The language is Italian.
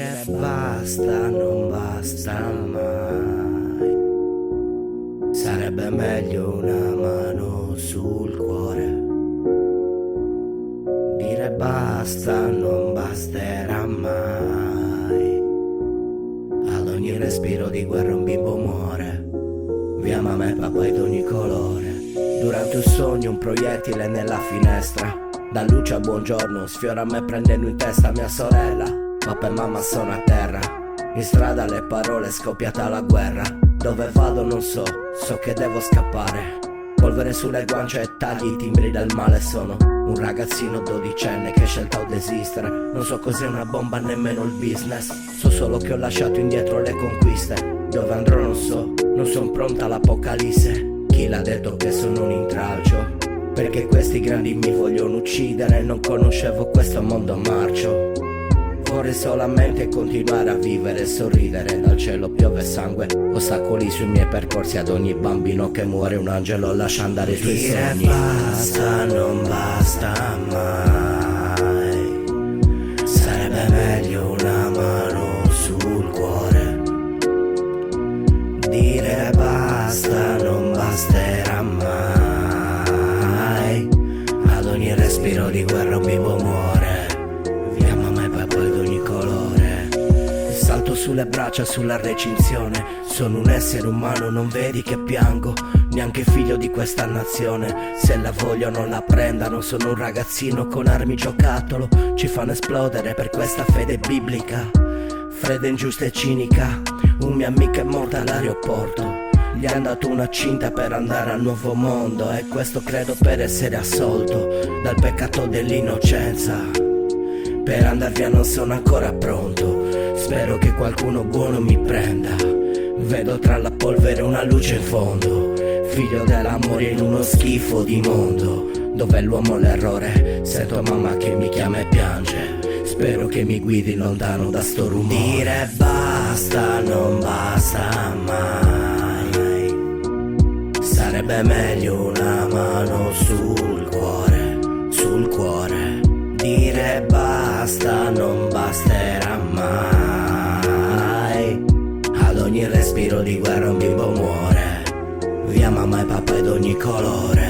Dire basta non basta mai. Sarebbe meglio una mano sul cuore. Dire basta non basterà mai. Ad ogni respiro di guerra un bimbo muore. Via mamma e papà di ogni colore. Durante un sogno un proiettile nella finestra. Da luce a buongiorno sfiora me prendendo in testa mia sorella. Papà e mamma sono a terra. In strada le parole scoppiata la guerra. Dove vado non so, so che devo scappare. Polvere sulle guance e tagli i timbri del male. Sono un ragazzino dodicenne che ha scelto di esistere. Non so cos'è una bomba, nemmeno il business. So solo che ho lasciato indietro le conquiste. Dove andrò non so, non son pronta all'apocalisse. Chi l'ha detto che sono un intralcio? Perché questi grandi mi vogliono uccidere. Non conoscevo questo mondo marcio. Vorrei solamente continuare a vivere e sorridere. Dal cielo piove sangue, ostacoli sui miei percorsi. Ad ogni bambino che muore un angelo lascia andare i suoi sogni. Basta non basta mai. Sarebbe meglio una mano sul cuore. Dire basta non basterà mai. Ad ogni respiro di guerra un bimbo muore. Via mamma e papà di ogni colore. Salto sulle braccia sulla recinzione. Sono un essere umano, non vedi che piango. Neanche figlio di questa nazione. Se la voglio non la prendano. Sono un ragazzino con armi giocattolo. Ci fanno esplodere per questa fede biblica. Fredda, ingiusta e cinica. Un mio amico è morto all'aeroporto. Gli han dato una cinta per andare al nuovo mondo. E questo credo per essere assolto dal peccato dell'innocenza. Per andar via non sono ancora pronto. Spero che qualcuno buono mi prenda. Vedo tra la polvere una luce in fondo. Figlio dell'amore in uno schifo di mondo. Dov'è l'uomo l'errore? Sento mamma che mi chiama e piange. Spero che mi guidi lontano da sto rumore. Dire basta non basta mai. Sarebbe meglio una mano sul cuore. Sul cuore. Dire basta non basterà mai. Ad ogni respiro di guerra un bimbo muore. Via mamma e papà di ogni colore.